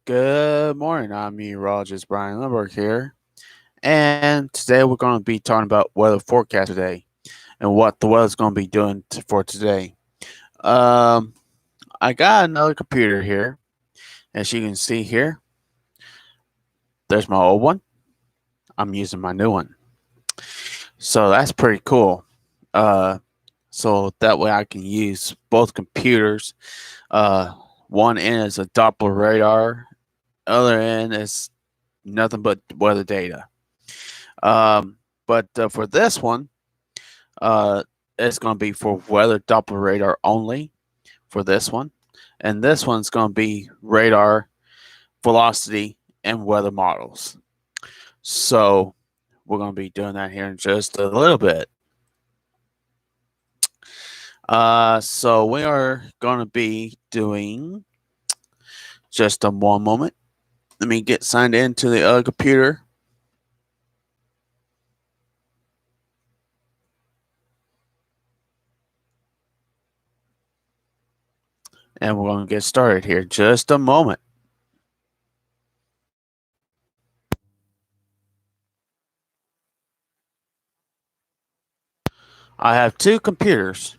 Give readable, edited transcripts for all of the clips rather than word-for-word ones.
Good morning. I'm meteorologist Brian Lindbergh here, and today we're going to be talking about weather forecast today and what the weather's going to be doing for today. Um, I got another computer here, as you can see here. There's my old one. I'm using my new one, so that's pretty cool. Uh, so that way I can use both computers. Uh, One end is a Doppler radar, other end is nothing but weather data. Um, but for this one, uh, it's going to be for weather Doppler radar only for this one. And this one's going to be radar, velocity, and weather models. So we're going to be doing that here in just a little bit. So we are going to be doing just a one moment. Let me get signed into the other computer. And we're going to get started here. Just a moment. I have two computers.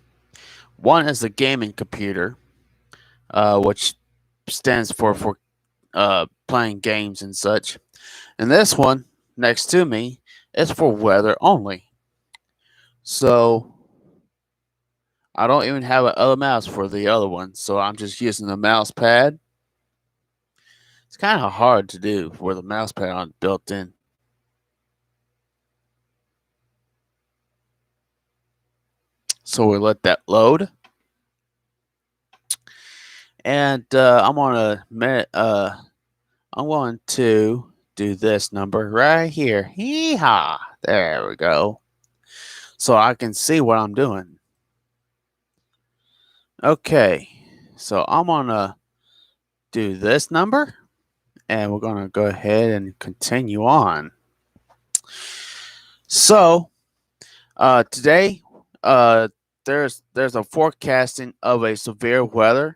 One is a gaming computer, which stands for playing games and such. And this one next to me is for weather only. So I don't even have an other mouse for the other one. So I'm just using the mouse pad. It's kind of hard to do with the mouse pad on built in. So we let that load. And I'm going to do this number right here. Hee-haw. There we go. So I can see what I'm doing. Okay. So I'm going to do this number. And we're going to go ahead and continue on. So today, there's a forecasting of a severe weather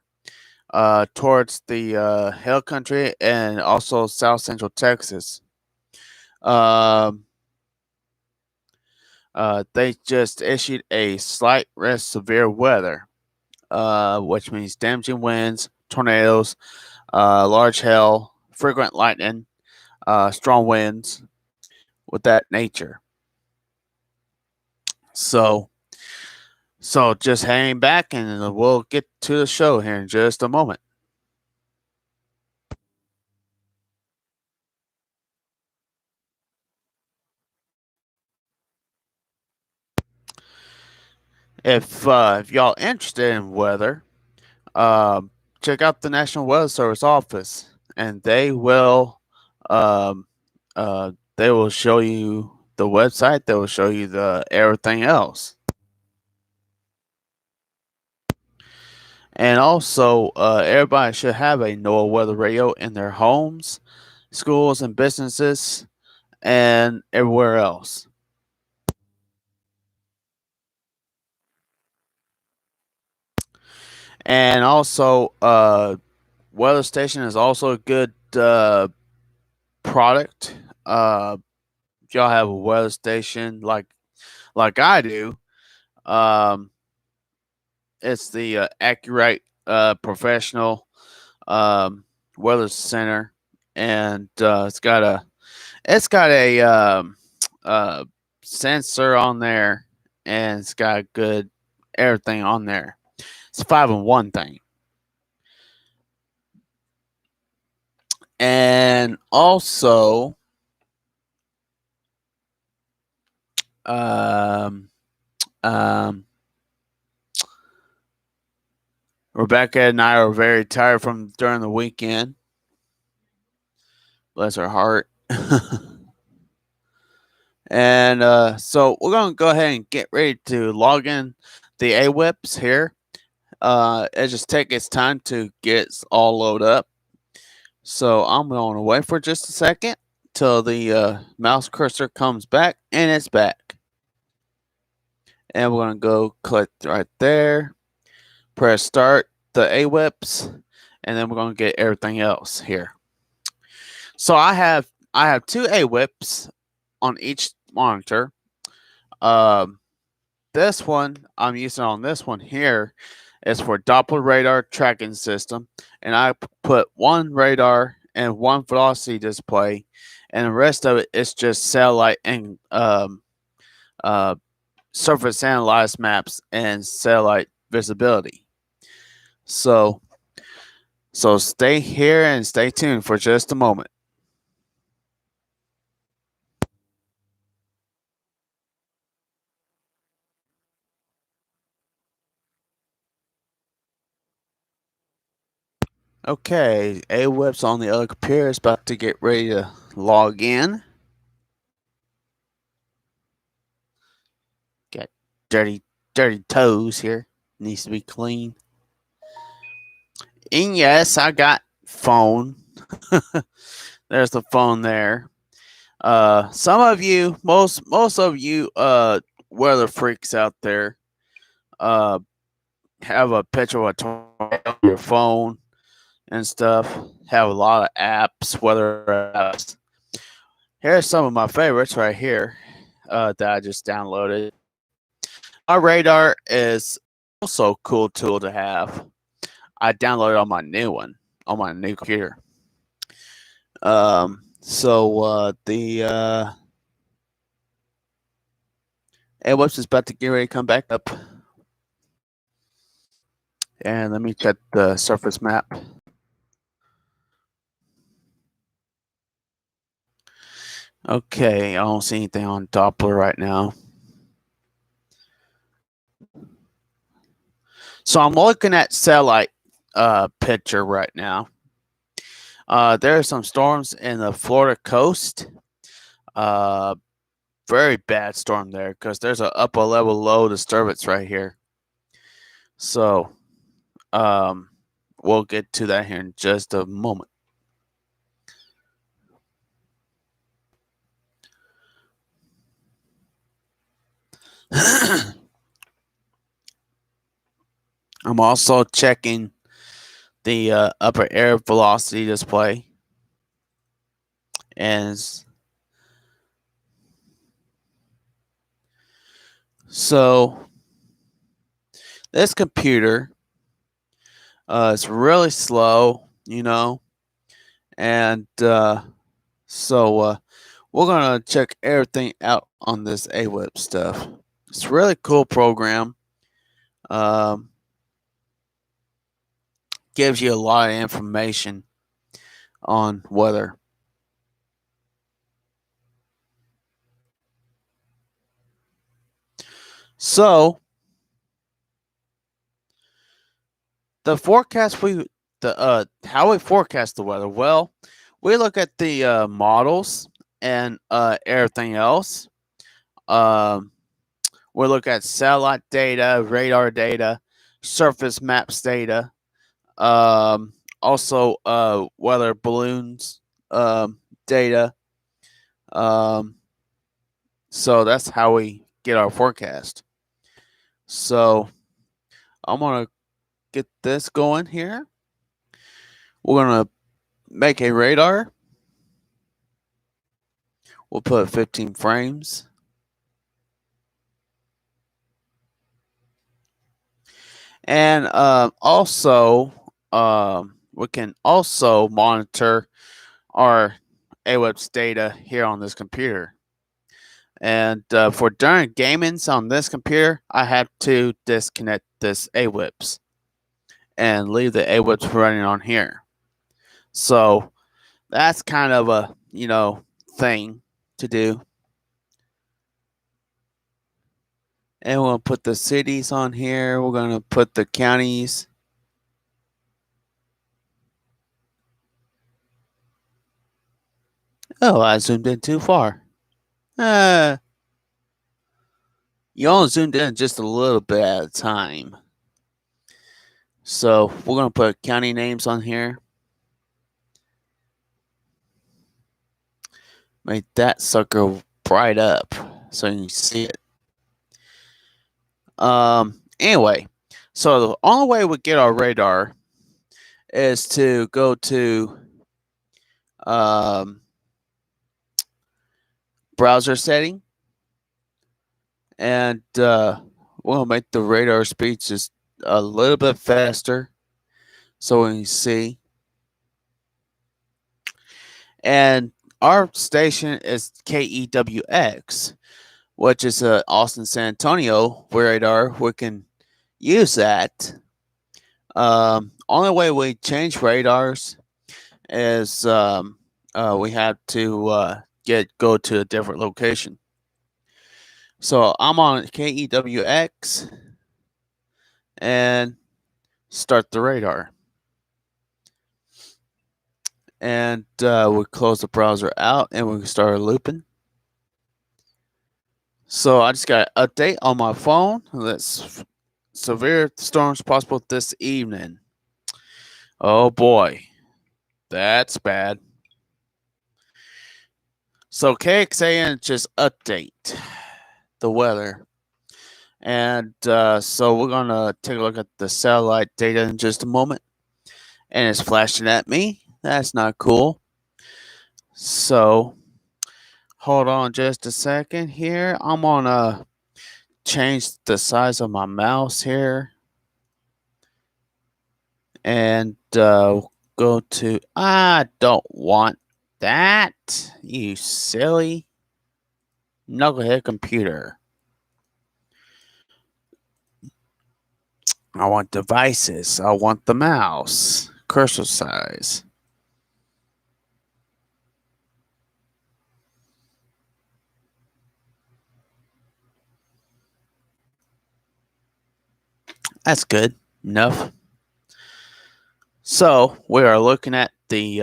towards the Hill Country and also South Central Texas. Um, they just issued a slight risk severe weather, which means damaging winds, tornadoes, large hail, frequent lightning, strong winds, with that nature. So, so just hang back and we'll get to the show here in just a moment. If y'all interested in weather, um, check out the National Weather Service office, and um, they will show you the website. They will show you the everything else, and also everybody should have a NOAA weather radio in their homes, schools, and businesses, and everywhere else. And also, weather station is also a good product. If y'all have a weather station like I do, um, it's the Accurate Professional Weather Center, and it's got a uh, sensor on there, and it's got good everything on there. It's a 5-in-1 thing. And also, um, um, Rebecca and I are very tired from during the weekend. Bless her heart. And so we're going to go ahead and get ready to log in the AWIPS here. It just takes its time to get all loaded up. So I'm going to wait for just a second till the mouse cursor comes back, and it's back. And we're going to go click right there, press start the AWIPS, and then we're going to get everything else here. So I have two AWIPs on each monitor. Um, this one I'm using on this one here is for Doppler radar tracking system, and I put one radar and one velocity display, and the rest of it is just satellite and uh, surface analyzed maps and satellite visibility. So so stay here and stay tuned for just a moment. Okay, AWeb's on the other computer is about to get ready to log in. Got dirty toes here. Needs to be clean. And yes, I got phone. There's the phone there. Some of you, most of you weather freaks out there uh have a picture of a tornado on your phone and stuff. Have a lot of apps, weather apps. Here's some of my favorites right here that I just downloaded. My radar is also a cool tool to have. I downloaded on my new one, on my new computer. The AWeb's is about to get ready to come back up. And let me check the surface map. Okay, I don't see anything on Doppler right now. So I'm looking at satellite picture right now. There are some storms in the Florida coast. Very bad storm there because there's an upper level low disturbance right here. So we'll get to that here in just a moment. I'm also checking the upper air velocity display. And so this computer is really slow, and so we're gonna check everything out on this AWeb stuff. It's a really cool program. Um, Gives you a lot of information on weather. So the forecast the how we forecast the weather. Well, we look at the models and everything else. Um, we look at satellite data, radar data, surface maps data, also weather balloons data. Um, so that's how we get our forecast. So I'm gonna get this going here. We're gonna make a radar. We'll put 15 frames. And also, we can also monitor our AWeb's data here on this computer. And for during gamings on this computer, I have to disconnect this AWeb's and leave the AWeb's running on here. So that's kind of a thing to do. And we'll put the cities on here. We're gonna put the counties. Oh, I zoomed in too far. Uh, you only zoomed in just a little bit at a time. So we're gonna put county names on here. Make that sucker bright up so you can see it. Anyway, so the only way we get our radar is to go to um, browser setting, and we'll make the radar speed just a little bit faster so we can see. And our station is KEWX, which is a Austin San Antonio radar. We can use that. Only way we change radars is we have to go to a different location. So I'm on KEWX and start the radar. And we close the browser out and we can start looping. So I just got an update on my phone. Let's severe storms possible this evening. Oh boy, that's bad. So KXAN just update the weather. And so we're going to take a look at the satellite data in just a moment. And it's flashing at me. That's not cool. So hold on just a second here. I'm going to change the size of my mouse here. And go to, I don't want that, you silly knucklehead computer. I want devices. I want the mouse. Cursor size. That's good enough. So we are looking at the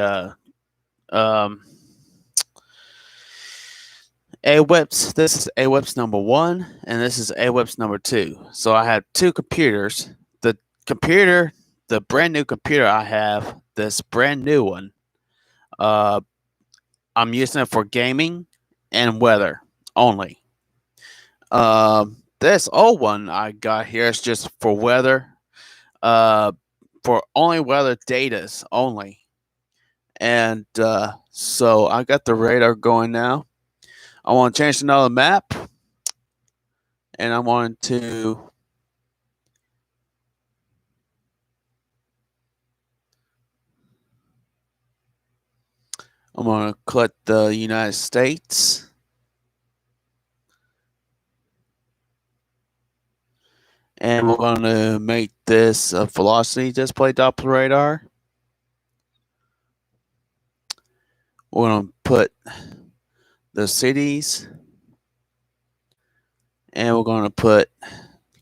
AWIPS. This is AWIPS number 1, and this is AWIPS number 2. So I have two computers. The brand new computer I have, this brand new one, I'm using it for gaming and weather only. This old one I got here is just for weather, for only weather datas only. And so I got the radar going now. I want to change another map, and I want to I'm going to click the United States. And we're going to make this a velocity display Doppler radar. We're going to put the cities. And we're going to put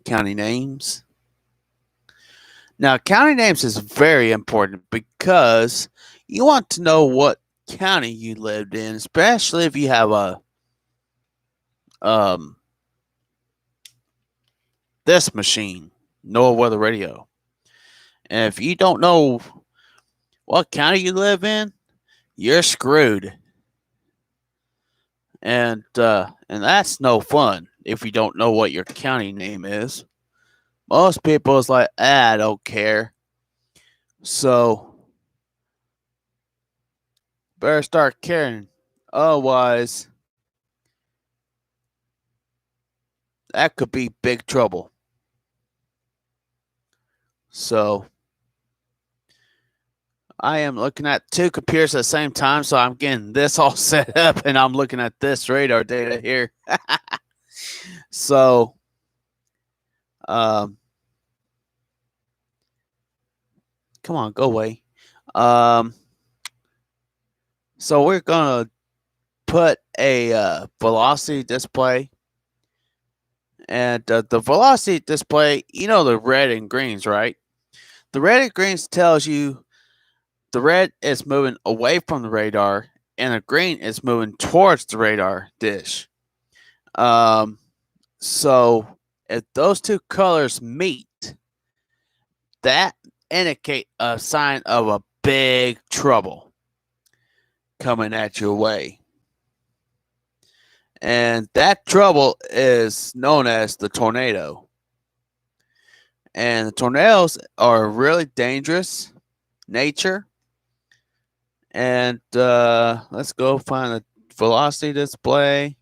county names. Now, county names is very important because you want to know what county you lived in, especially if you have a this machine, NOAA Weather Radio. And if you don't know what county you live in, you're screwed. And that's no fun if you don't know what your county name is. Most people is like, I don't care. So better start caring. Otherwise, that could be big trouble. So I am looking at two computers at the same time, so I'm getting this all set up and I'm looking at this radar data here. So come on, go away. So we're gonna put a velocity display, and the velocity display, you know, the red and greens, right? The red and greens tells you the red is moving away from the radar and the green is moving towards the radar dish. So if those two colors meet, that indicate a sign of a big trouble coming at your way. And that trouble is known as the tornado. And the tornadoes are really dangerous nature. And let's go find the velocity display.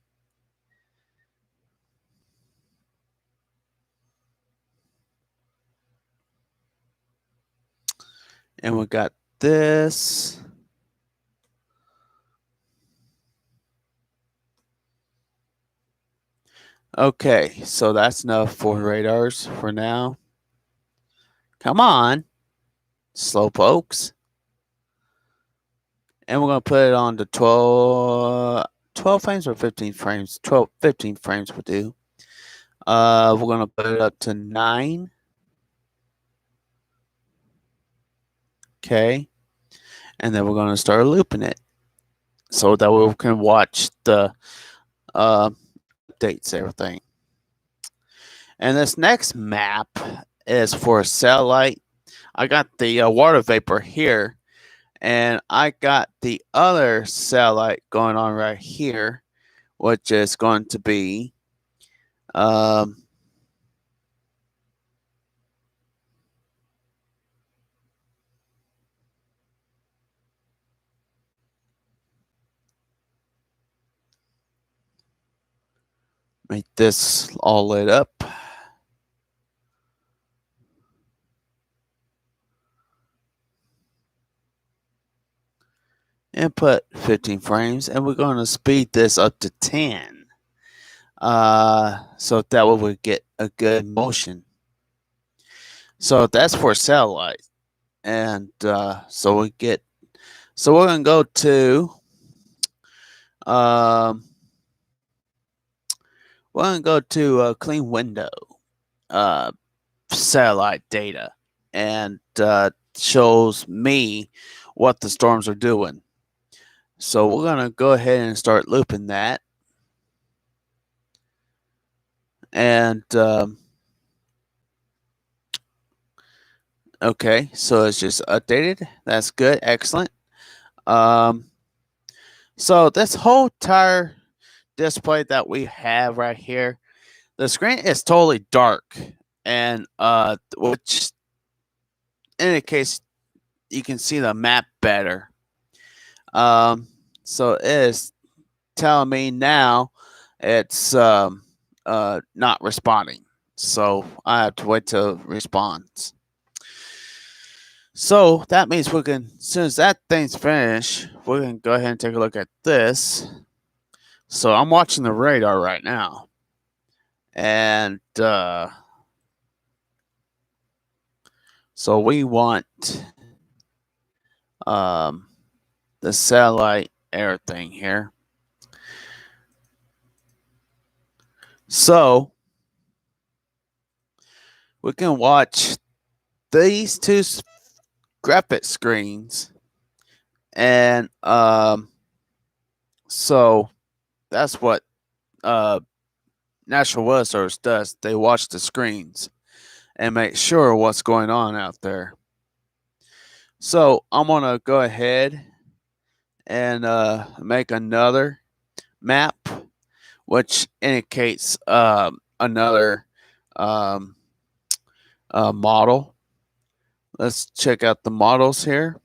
And we got this. Okay, so that's enough for radars for now. Come on, slow pokes. And we're going to put it on to 12 frames or 15 frames. 15 frames will do. We're going to put it up to 9. Okay. And then we're going to start looping it so that we can watch the updates, everything. And this next map is for a satellite. I got the water vapor here, and I got the other satellite going on right here, which is going to be make this all lit up. And put 15 frames, and we're going to speed this up to 10. So that way we get a good motion. So that's for satellite. And so we're going to go to we're going to go to clean window satellite data, and shows me what the storms are doing. So we're going to go ahead and start looping that. And okay, so it's just updated. That's good. Excellent. So this whole entire display that we have right here, the screen is totally dark, and which indicates you can see the map better. So it is telling me now it's not responding. So I have to wait till it responds. So that means we can, as soon as that thing's finished, we can go ahead and take a look at this. So I'm watching the radar right now. And so we want the satellite air thing here. So we can watch these two graphic screens, and so that's what National Weather Service does. They watch the screens and make sure what's going on out there. So I'm gonna go ahead and make another map, which indicates another model. Let's check out the models here.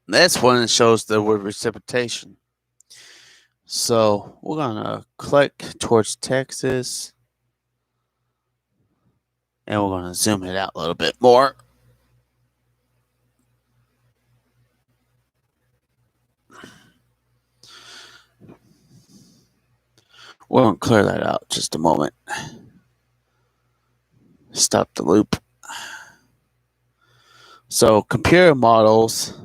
This one shows the word precipitation. So we're gonna click towards Texas, and we're gonna zoom it out a little bit more. We're gonna clear that out just a moment. Stop the loop. So computer models.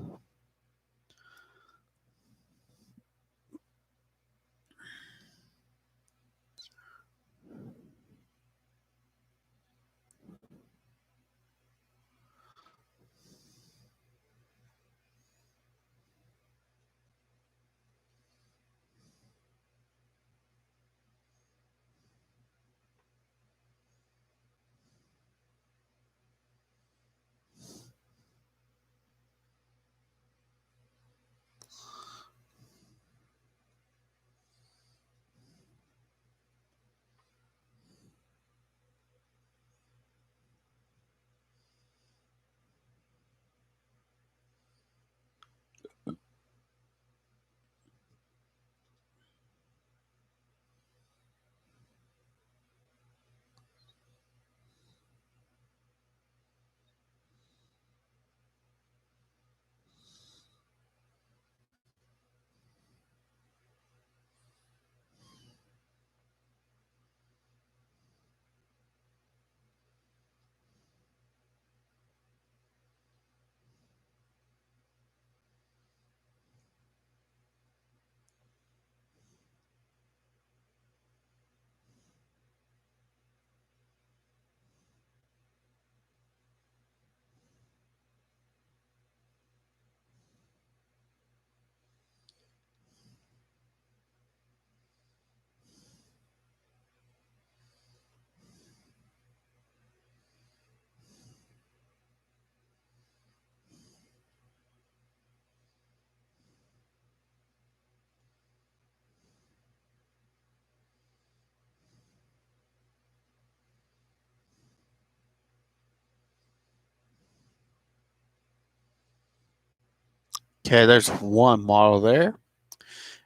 Okay, there's one model there.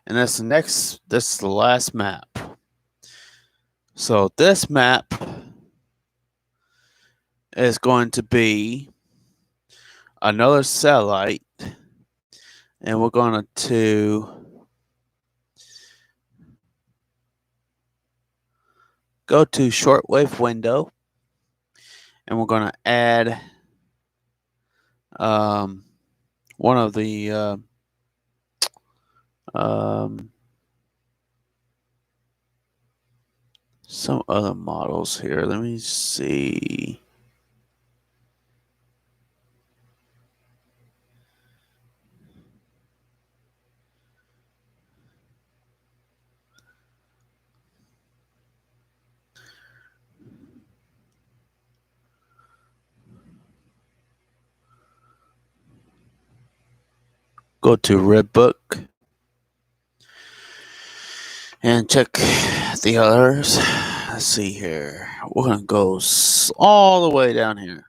And that's the next, this is the last map. So this map is going to be another satellite. And we're going to go to shortwave window. And we're going to add one of the some other models here. Let me see. Go to Redbook and check the others. Let's see here. We're going to go all the way down here.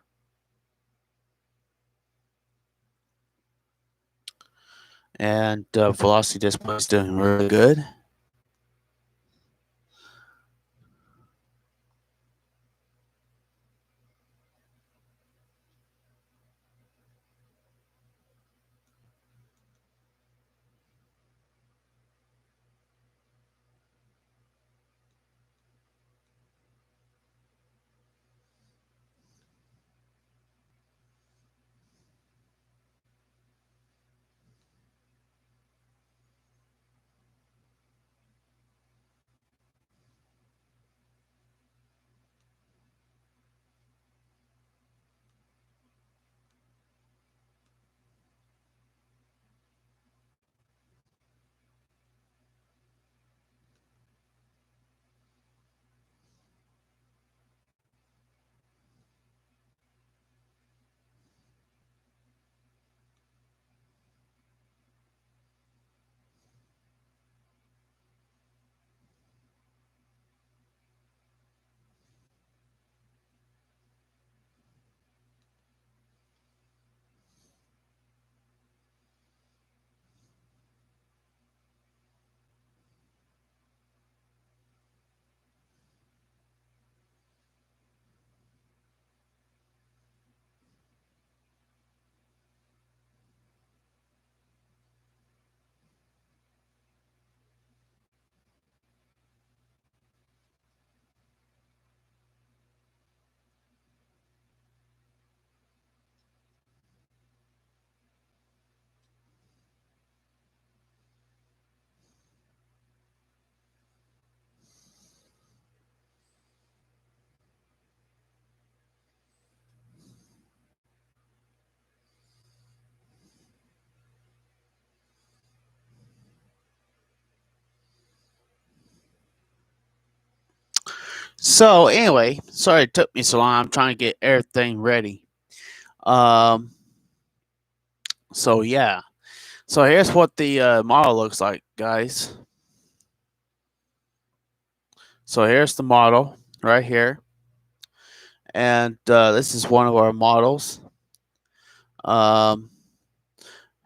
And velocity display is doing really good. So anyway, sorry it took me so long. I'm trying to get everything ready. Um, so yeah. So here's what the model looks like, guys. So here's the model right here. And this is one of our models. Um,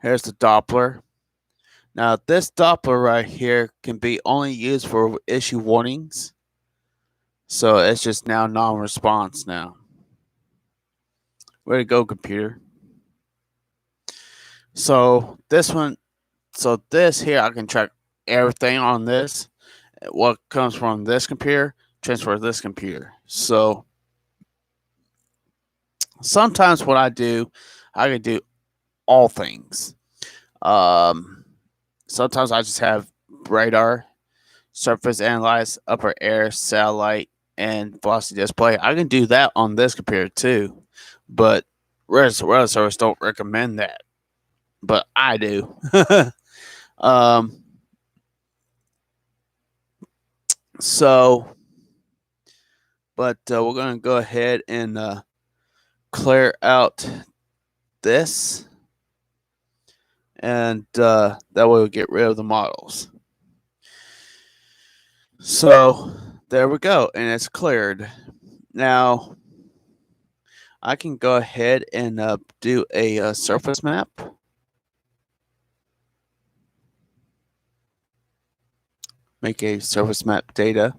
here's the Doppler. Now, this Doppler right here can be only used for issue warnings. So it's just now non-response now. Way to go, computer. So this one, so this here, I can track everything on this. What comes from this computer, transfer to this computer. So sometimes what I do, I can do all things. Sometimes I just have radar, surface analyze, upper air, satellite, and velocity display. I can do that on this computer too, but weather service don't recommend that, but I do. um, so, but we're gonna go ahead and clear out this, and that way we'll get rid of the models. So there we go, and it's cleared. Now I can go ahead and do a surface map. make a surface map data.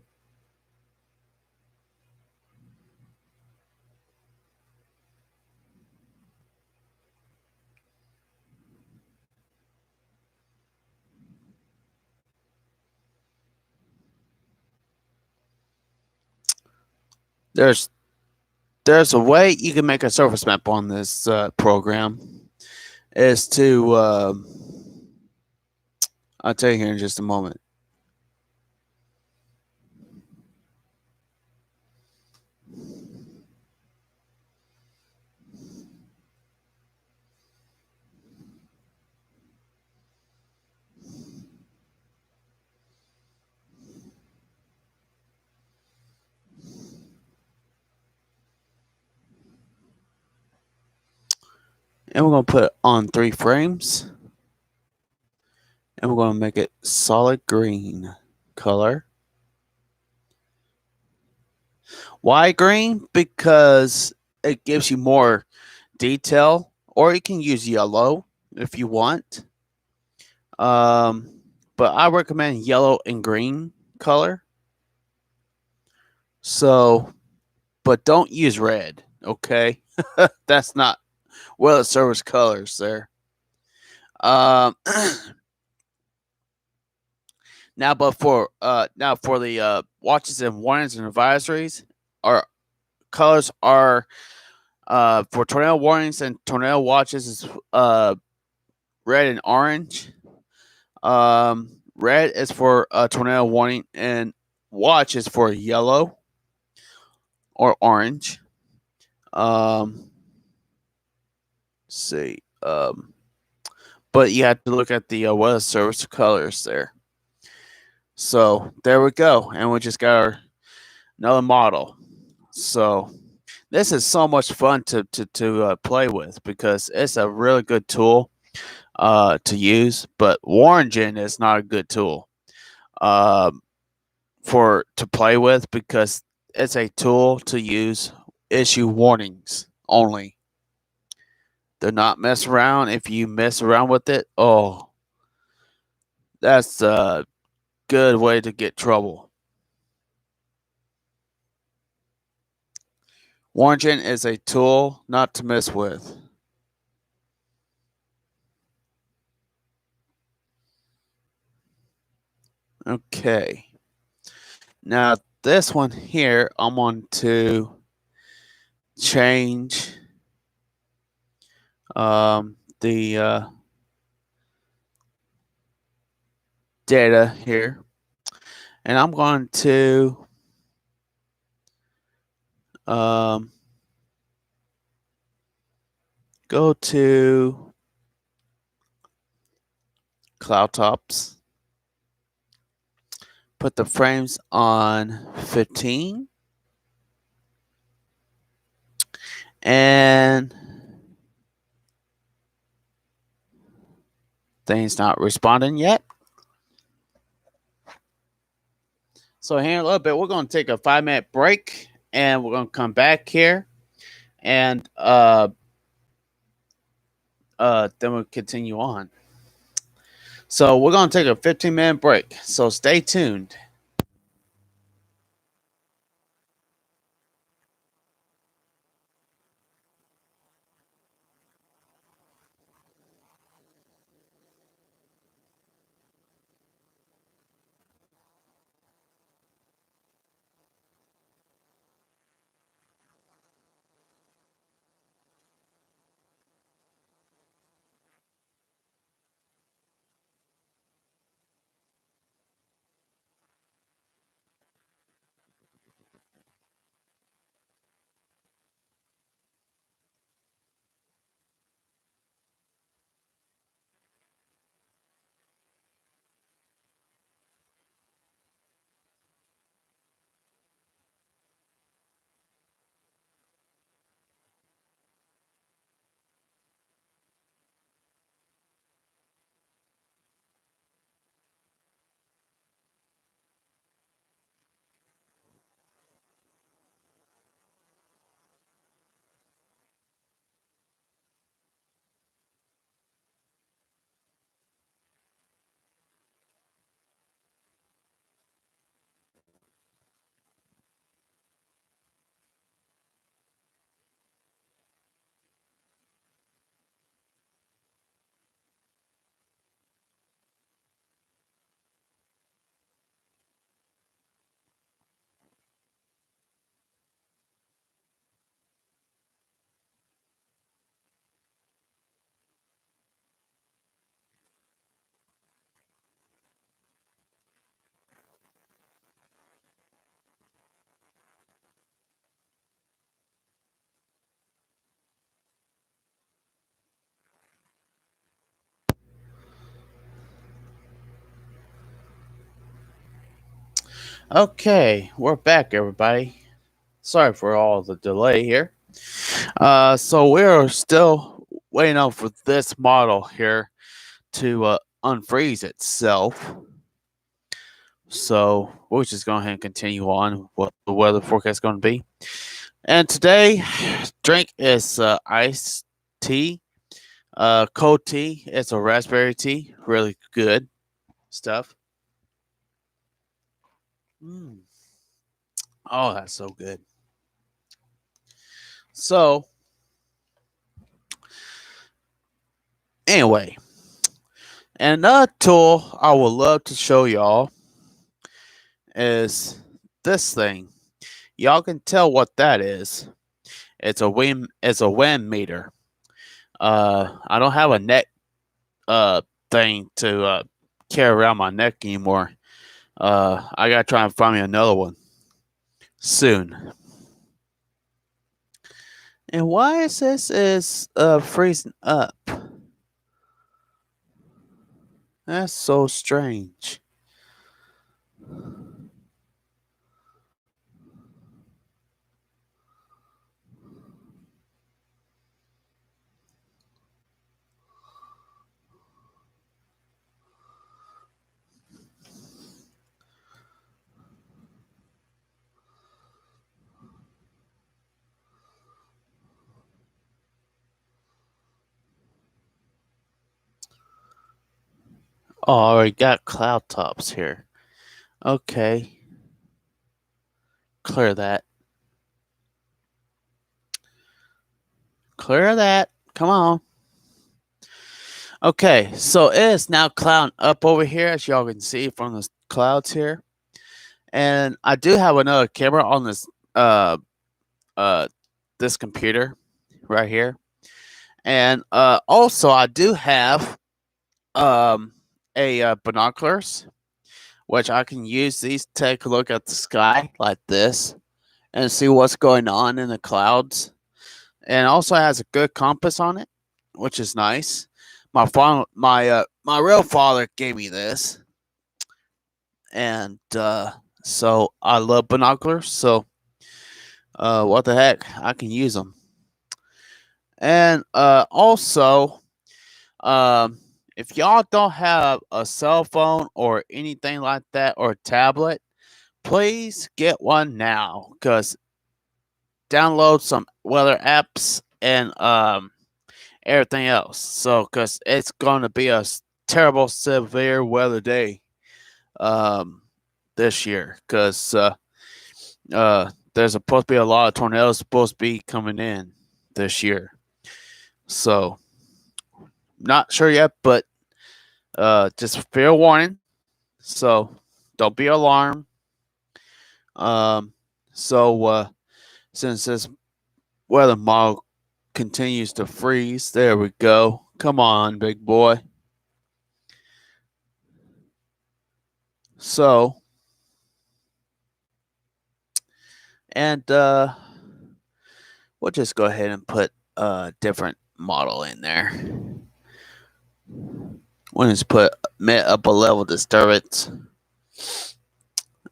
There's there's a way you can make a surface map on this program. Is to I'll tell you here in just a moment. And we're going to put it on 3 frames. And we're going to make it solid green color. Why green? Because it gives you more detail, or you can use yellow if you want. But I recommend yellow and green color. So, but don't use red, okay? That's not well it serves colors there. Um, now for the watches and warnings and advisories, our colors are for tornado warnings and tornado watches is red and orange. Red is for tornado warning, and watch is for yellow or orange. Let's see. But you have to look at the weather service colors there. So there we go, and we just got our another model. So this is so much fun to play with because it's a really good tool to use. But Warringen is not a good tool for to play with because it's a tool to use issue warnings only. Do not mess around. If you mess around with it, oh, that's a good way to get trouble. Warningen is a tool not to mess with. Okay. Now this one here, I'm going to change the data here, and I'm going to go to Cloud Tops, put the frames on 15, and things not responding yet. So here in a little bit, we're going to take a 5-minute break, and we're going to come back here, and then we'll continue on. So we're going to take a 15-minute break. So stay tuned. Okay, we're back, everybody. Sorry for all the delay here. So we're still waiting on for this model here to unfreeze itself. So we're just going ahead and continue on what the weather forecast is going to be. And today, drink is iced tea, cold tea. It's a raspberry tea, really good stuff. Mm. Oh, that's so good. So anyway, another tool I would love to show y'all is this thing. Y'all can tell what that is. It's a wind meter. I don't have a neck thing to carry around my neck anymore. I gotta try and find me another one soon. And why is this is freezing up? That's so strange. Oh, I already got cloud tops here. Okay, clear that. Clear that. Come on. Okay, so it is now clouding up over here, as y'all can see from the clouds here. And I do have another camera on uh uh this computer right here. And also I do have um a binoculars, which I can use these to take a look at the sky like this and see what's going on in the clouds. And also has a good compass on it, which is nice. My real father gave me this, and so I love binoculars. So what the heck, I can use them. And also, um, if y'all don't have a cell phone or anything like that or a tablet, please get one now because download some weather apps and everything else. So, because it's going to be a terrible, severe weather day um, this year. Because there's supposed to be a lot of tornadoes supposed to be coming in this year. So, not sure yet, but just fair warning. So, don't be alarmed. Um, so, since this weather model continues to freeze, there we go. Come on, big boy. So, and we'll just go ahead and put a different model in there. We'll just put up a level disturbance.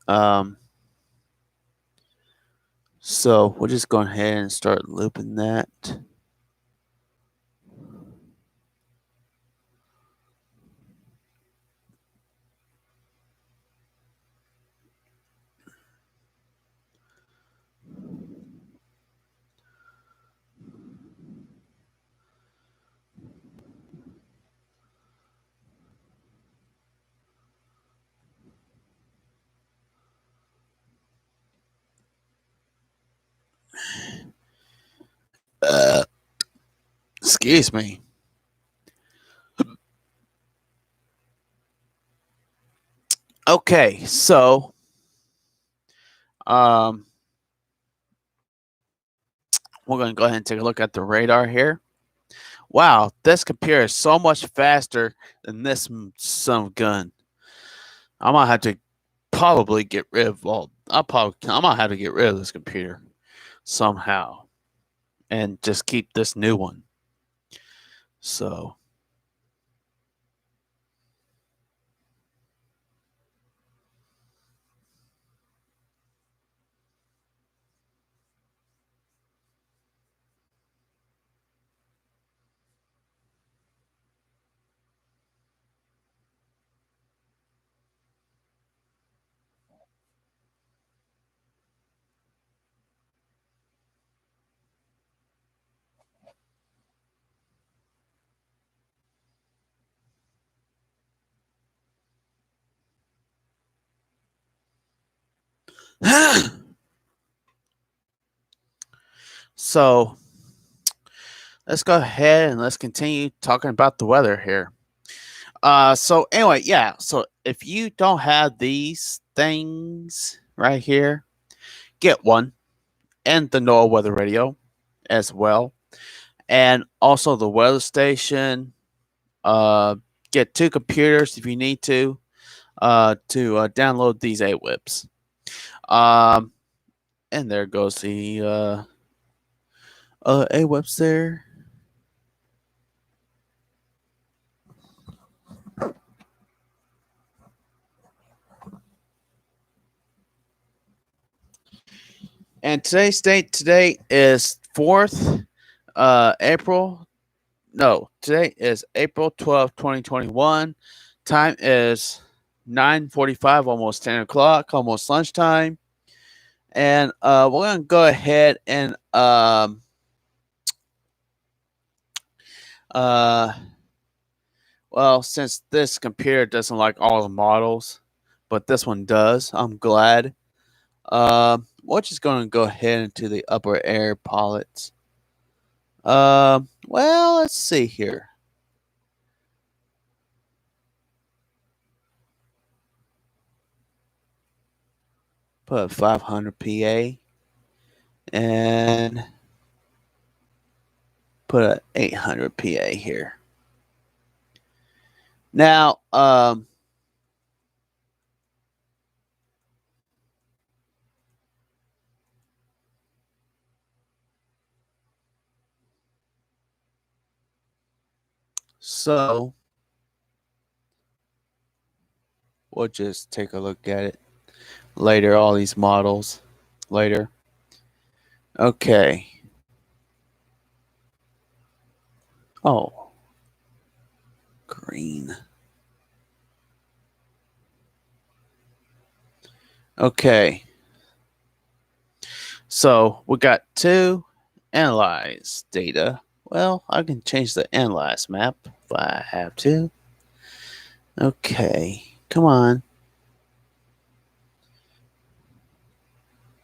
Um, so we'll just go ahead and start looping that. Uh, excuse me. Okay, so um, we're going to go ahead and take a look at the radar here. Wow, this computer is so much faster than this some gun. I might have to probably get rid of all. I might have to get rid of this computer somehow and just keep this new one. So So let's go ahead and let's continue talking about the weather here. So anyway, yeah. So if you don't have these things right here, get one and the NOAA Weather Radio as well, and also the weather station. Uh, get two computers if you need to download these AWIPs. Um, and there goes the AWIPs there. And today's date today is 4th April. No, today is April 12th, 2021. Time is 9:45, almost 10 o'clock, almost lunchtime. And we're going to go ahead and uh, well, since this computer doesn't like all the models, but this one does, I'm glad. We're just going to go ahead into the upper air pilots. Well, let's see here. Put 500 PA and put a 800 PA here. Now, so we'll just take a look at it later, all these models later. Okay. Oh, green. Okay. So we got two analyze data. Well, I can change the analyze map if I have to. Okay. Come on.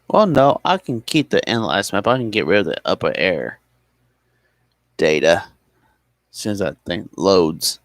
Well, no, I can keep the analyze map. I can get rid of the upper air data as soon as that thing loads.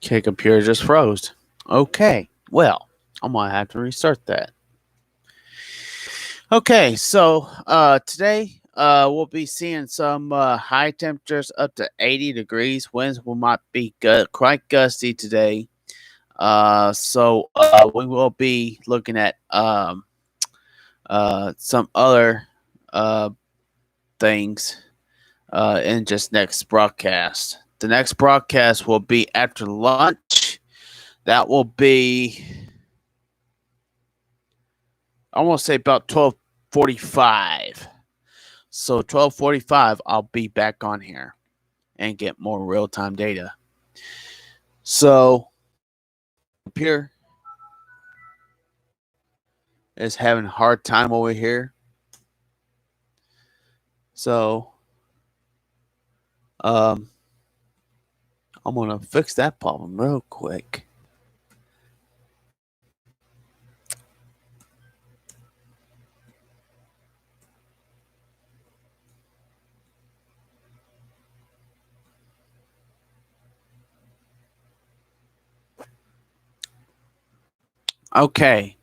Okay, computer just froze. Okay, well, I'm gonna have to restart that. Okay, so today we'll be seeing some high temperatures up to 80 degrees. Winds will might be quite gusty today. So we will be looking at some other uh, things in just next broadcast. The next broadcast will be after lunch. That will be, I want to say about 12:45. So 12:45, I'll be back on here and get more real time data. So computer is having a hard time over here. So I'm gonna fix that problem real quick. Okay.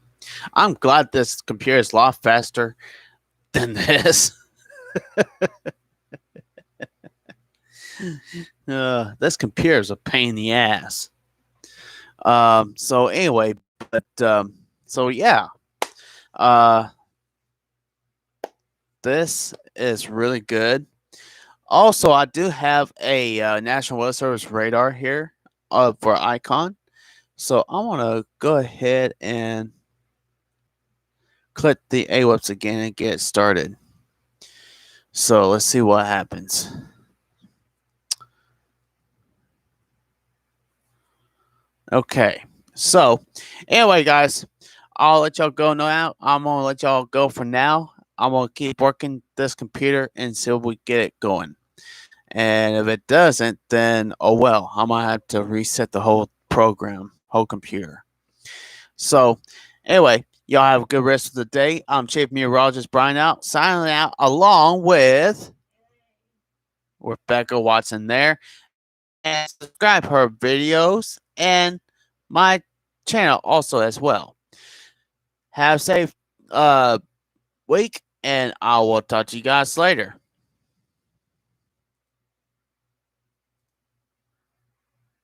I'm glad this computer is a lot faster than this. This computer is a pain in the ass. So anyway, but so yeah. This is really good. Also, I do have a National Weather Service radar here for Icon. So I want to go ahead and click the AWEPS again and get started. So let's see what happens. Okay. So anyway, guys, I'll let y'all go now. I'm gonna let y'all go for now. I'm gonna keep working this computer until we get it going. And if it doesn't, then oh well, I might have to reset the whole program, whole computer. So anyway, y'all have a good rest of the day. I'm Chief Meteorologist Brian out, signing out along with Rebecca Watson there. And subscribe her videos and my channel also as well. Have a safe week, and I will talk to you guys later.